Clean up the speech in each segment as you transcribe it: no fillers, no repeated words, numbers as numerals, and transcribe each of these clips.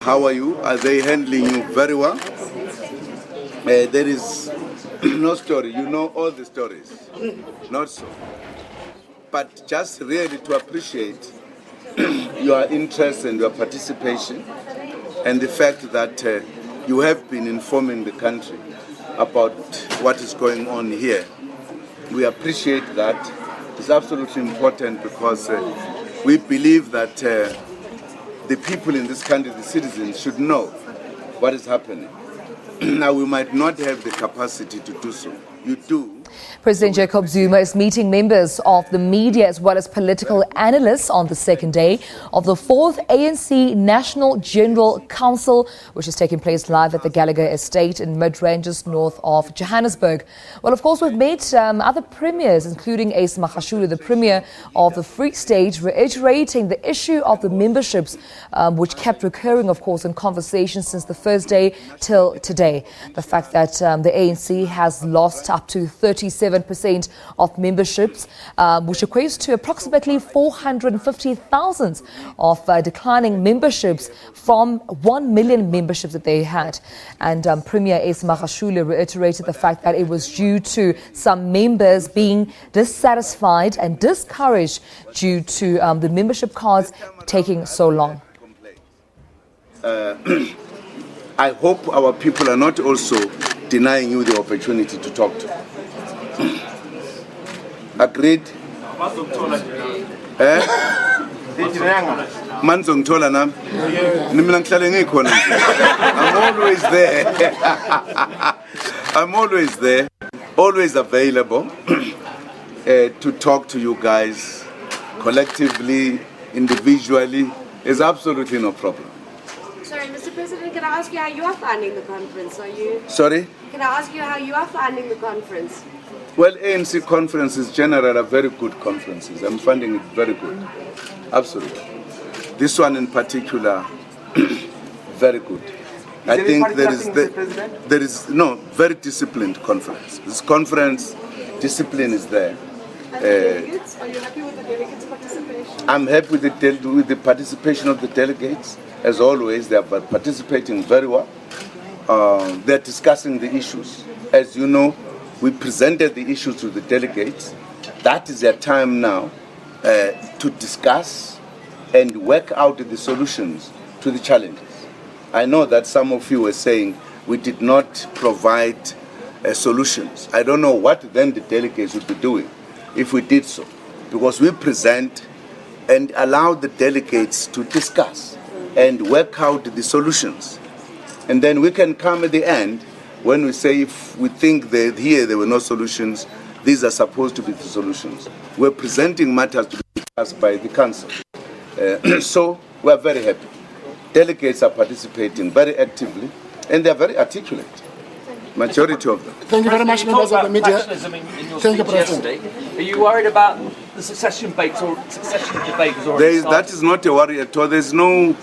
How are you? Are they handling you very well? There is no story. You know all the stories. Not so. But just really to appreciate your interest and your participation and the fact that you have been informing the country about what is going on here. We appreciate that. It's absolutely important because we believe that the people in this country, the citizens, should know what is happening. Now, we might not have the capacity to do so. You do. President Jacob Zuma is meeting members of the media as well as political analysts on the second day of the 4th ANC National General Council, which is taking place live at the Gallagher Estate in Midrand, just north of Johannesburg. Well, of course, we've met other premiers, including Ace Magashule, the premier of the Free State, reiterating the issue of the memberships, which kept recurring, of course, in conversations since the first day till today. The fact that the ANC has lost up to 37% of memberships, which equates to approximately 450,000 of declining memberships from 1 million memberships that they had. And Premier Ace Magashule reiterated the fact that it was due to some members being dissatisfied and discouraged due to the membership cards taking so long. I hope our people are not also denying you the opportunity to talk to. Agreed? Manzongithola nami mina ngihlale ngikhona I'm always there. I'm always there, always available to talk to you guys collectively, individually. Is absolutely no problem. Sorry, Mr. President, can I ask you how you are finding the conference? Sorry? Can I ask you how you are finding the conference? Well, ANC conferences generally are very good conferences. I'm finding it very good. Absolutely. This one in particular, very good. I think there is very disciplined conference. This conference, discipline is there. Delegates? Are you happy with the delegates' participation? I'm happy with the participation of the delegates. As always, they are participating very well. They're discussing the issues. As you know, we presented the issues to the delegates. That is their time now to discuss and work out the solutions to the challenges. I know that some of you were saying we did not provide solutions. I don't know what then the delegates would be doing if we did so, because we present and allow the delegates to discuss and work out the solutions. And then we can come at the end when we say if we think that here there were no solutions, these are supposed to be the solutions. We're presenting matters to be discussed by the council. So we're very happy. Delegates are participating very actively and they're very articulate. Majority of them. Thank you very much, members of the media. Thank you, President. Are you worried about the succession debate has already started? That is not a worry at all. There's no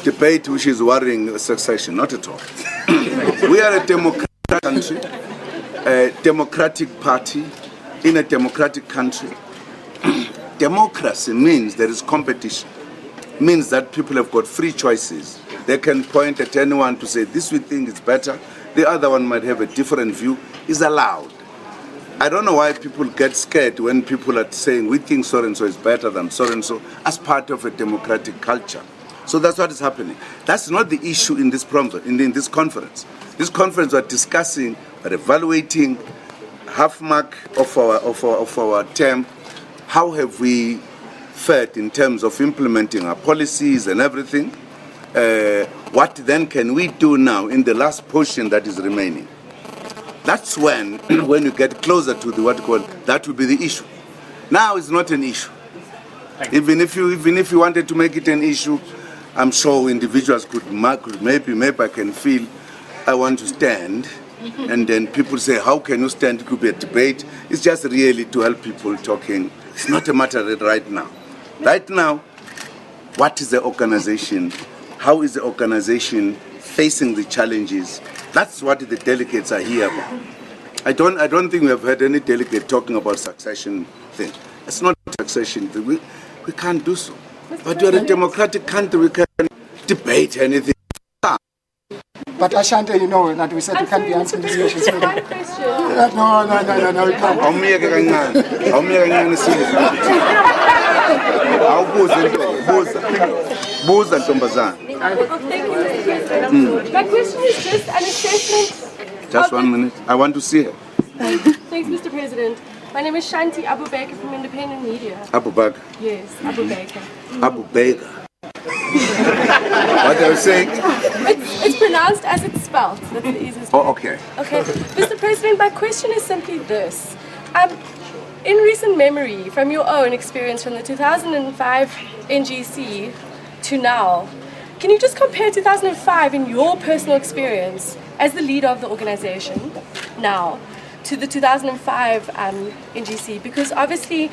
debate which is worrying succession, not at all. We are a democratic country, a democratic party in a democratic country. Democracy means there is competition. Means that people have got free choices. They can point at anyone to say, this we think is better. The other one might have a different view. Is allowed. I don't know why people get scared when people are saying we think so-and-so is better than so-and-so as part of a democratic culture. So that's what is happening. That's not the issue in this conference. This conference we're discussing, we're evaluating half mark of our term. How have we fared in terms of implementing our policies and everything? What then can we do now in the last portion that is remaining? That's when you get closer to that will be the issue. Now it's not an issue. Even if you wanted to make it an issue, I'm sure individuals could maybe I can feel I want to stand, and then people say, how can you stand? It could be a debate. It's just really to help people talking. It's not a matter right now. Right now, what is the organization? How is the organization facing the challenges? That's what the delegates are here about. I don't think we have heard any delegate talking about succession thing. It's not a succession thing. We can't do so. But you're a democratic country. We can debate anything. But Ashante, you know that we said we can't be answering these questions. One question. No, we can't. Awumiyeke kancane sisi. Awubuze buza ntombazana. Thank you, Mr. President. My question is just an assessment. Just 1 minute. I want to see her. Thanks, Mr. President. My name is Shanti Abu Baker from Independent Media. Abu Bakr. Yes, Abu Baker. Abu Baker. What are you saying? It's pronounced as it's spelled. That's the easiest way. Oh, okay. Okay. Mr. President, my question is simply this. In recent memory, from your own experience from the 2005 NGC to now, can you just compare 2005 in your personal experience as the leader of the organization now to the 2005 NGC? Because obviously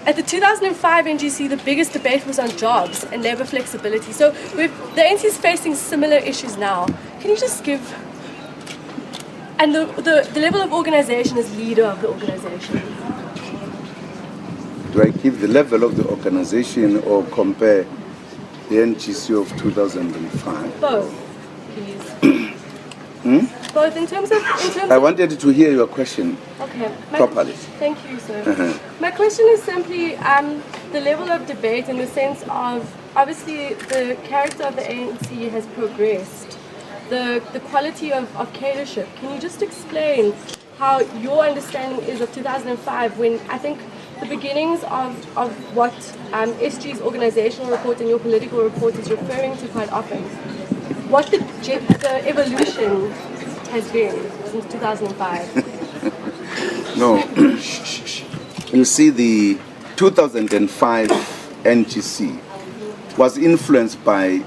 at the 2005 NGC, the biggest debate was on jobs and labor flexibility. So the ANC is facing similar issues now. Can you just give... And the level of organization as leader of the organization. Do I give the level of the organization or compare the NGC of 2005? Both, please. Both in terms of... I wanted to hear your question properly. Thank you, sir. My question is simply the level of debate in the sense of, obviously, the character of the ANC has progressed. The quality of cadreship. Can you just explain how your understanding is of 2005 when I think the beginnings of what SG's organizational report and your political report is referring to quite often? What the evolution has been since 2005? No. You see, the 2005 NGC was influenced by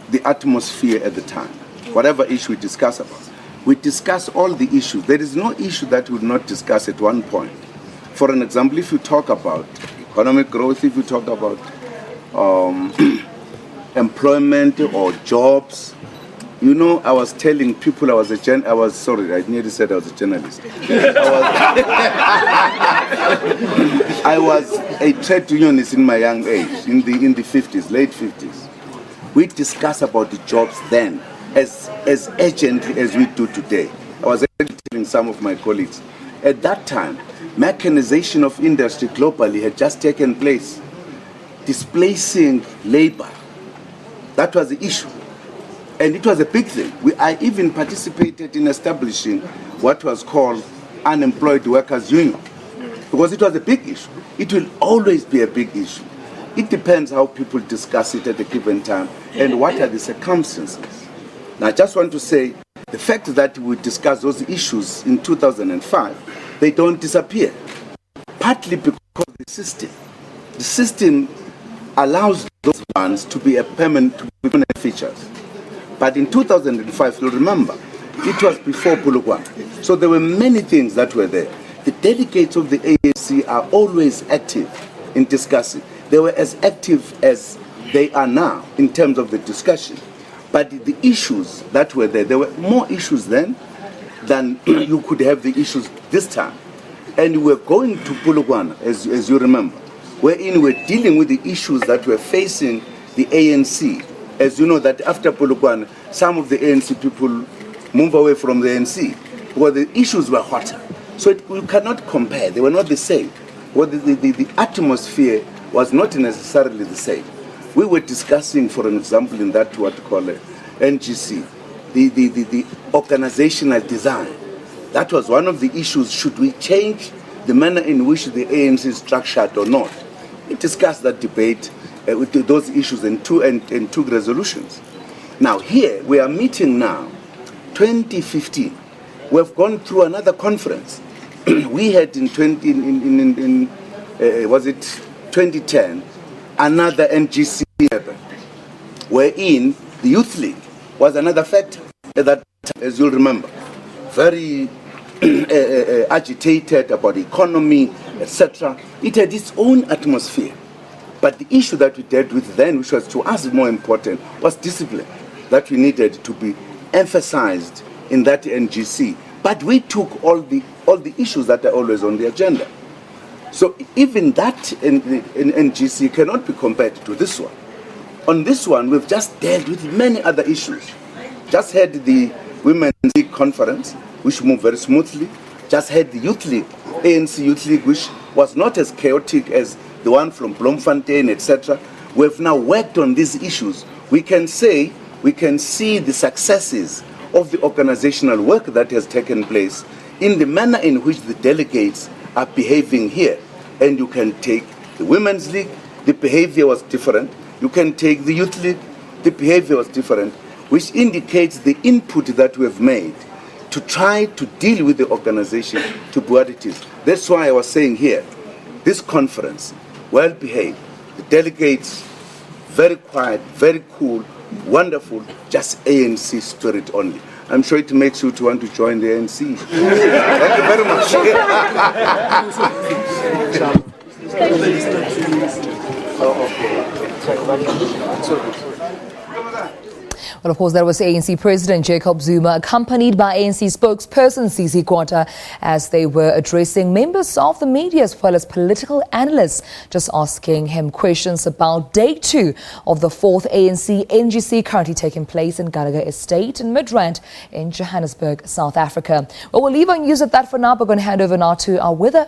the atmosphere at the time. Whatever issue we discuss about, we discuss all the issues. There is no issue that we would not discuss at one point. For an example, if you talk about economic growth, if you talk about employment or jobs, you know, I was telling people I nearly said I was a journalist. I was a trade unionist in my young age, in the 50s, late 50s. We discussed about the jobs then as urgently as we do today. I was telling some of my colleagues, at that time, mechanization of industry globally had just taken place, displacing labor. That was the issue. And it was a big thing. I even participated in establishing what was called Unemployed Workers Union, because it was a big issue. It will always be a big issue. It depends how people discuss it at a given time and what are the circumstances. Now, I just want to say, the fact that we discuss those issues in 2005, they don't disappear. Partly because the system allows those ones to be permanent features. But in 2005, you'll remember, it was before Polokwane. So there were many things that were there. The delegates of the ANC are always active in discussing. They were as active as they are now in terms of the discussion. But the issues that were there were more issues then than you could have the issues this time. And we were going to Polokwane, as you remember, wherein we're dealing with the issues that were facing the ANC. As you know, that after Polokwane, some of the ANC people move away from the ANC because the issues were hotter. So we cannot compare. They were not the same. Well, the atmosphere was not necessarily the same. We were discussing, for an example, in that what we call NGC, the organizational design. That was one of the issues. Should we change the manner in which the ANC is structured or not? We discussed that debate with those issues and took resolutions. Now here we are meeting now, 2015. We've gone through another conference. We had in 2010 another NGC wherein the Youth League was another factor at that time, as you'll remember. Very agitated about the economy, etc. It had its own atmosphere. But the issue that we dealt with then, which was to us more important, was discipline, that we needed to be emphasized in that NGC. But we took all the issues that are always on the agenda. So even that in NGC cannot be compared to this one. On this one, we've just dealt with many other issues. Just had the Women's League conference, which moved very smoothly. Just had the Youth League, ANC Youth League, which was not as chaotic as the one from Bloemfontein, etc. We have now worked on these issues. We can see the successes of the organizational work that has taken place in the manner in which the delegates are behaving here. And you can take the Women's League, the behavior was different. You can take the Youth League, the behavior was different, which indicates the input that we have made to try to deal with the organization to what it is. That's why I was saying here, this conference, well behaved, the delegates, very quiet, very cool, wonderful, just ANC spirit only. I'm sure it makes you to want to join the ANC. Thank you very much. Well, of course, that was ANC President Jacob Zuma, accompanied by ANC spokesperson CC Kwata, as they were addressing members of the media as well as political analysts, just asking him questions about day 2 of the 4th ANC NGC currently taking place in Gallagher Estate in Midrand in Johannesburg, South Africa. Well, we'll leave our news at that for now, but we're going to hand over now to our weather.